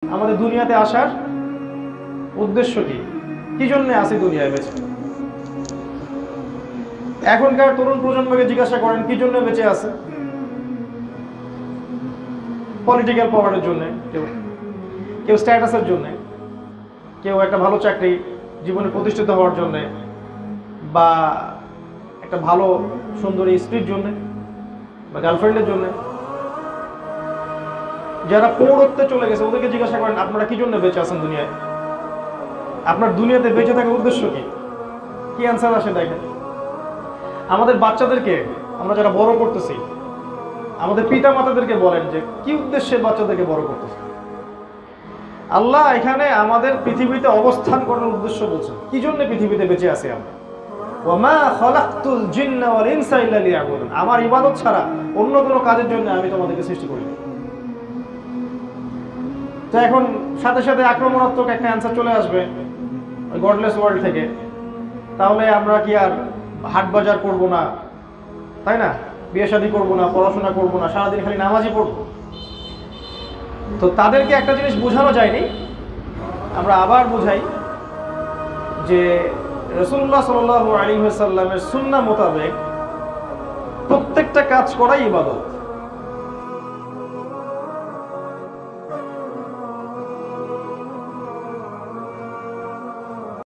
আমাদের দুনিয়াতে আসার উদ্দেশ্য কি, কি জন্য আসি দুনিয়ায় বেঁচে? এখনকার তরুণ প্রজন্মকে জিজ্ঞাসা করেন কি জন্য বেঁচে আছে। পলিটিক্যাল পাওয়ারের জন্য, কেউ স্ট্যাটাসের জন্য, কেউ একটা ভালো চাকরি জীবনে প্রতিষ্ঠিত হওয়ার জন্য, বা একটা ভালো সুন্দরী স্ত্রীর জন্য, বা গার্লফ্রেন্ডের জন্য। যারা পৌরত্বে চলে গেছে ওদেরকে জিজ্ঞাসা করেন আপনারা কি জন্য বেঁচে আছেন দুনিয়ায়, আপনার দুনিয়াতে বেঁচে থাকার উদ্দেশ্য কি? কি অ্যান্সার আসে দেখেন। আমাদের বাচ্চাদেরকে আমরা যারা বড় করতেছি, আমাদের পিতা মাতাদেরকে বলেন যে কি উদ্দেশ্যে বাচ্চাদেরকে বড় করতেছে। আল্লাহ এখানে আমাদের পৃথিবীতে অবস্থান করার উদ্দেশ্য বলছেন, কি জন্য পৃথিবীতে বেঁচে আছি আমরা। ওয়ামা খালাকতুল জিন্না ওয়াল ইনসা ইল্লা লিয়াবুদুন, আমার ইবাদত ছাড়া অন্য কোনো কাজের জন্য আমি তোমাদেরকে সৃষ্টি করিনি। তো এখন সাথে সাথে আক্রমণাত্মক একটা অ্যান্সার চলে আসবে ওই গডলেস ওয়ার্ল্ড থেকে, তাহলে আমরা কি আর হাট বাজার করবো না, তাই না? বিয়ে শাদী করবো না, পড়াশোনা করবো না, সারাদিন খালি নামাজই পড়বো। তো তাদেরকে একটা জিনিস বোঝানো যায়নি, আমরা আবার বোঝাই যে রাসূলুল্লাহ সাল্লাল্লাহু আলাইহি ওয়াসাল্লামের সুন্নাহ মোতাবেক প্রত্যেকটা কাজ করাই ইবাদত।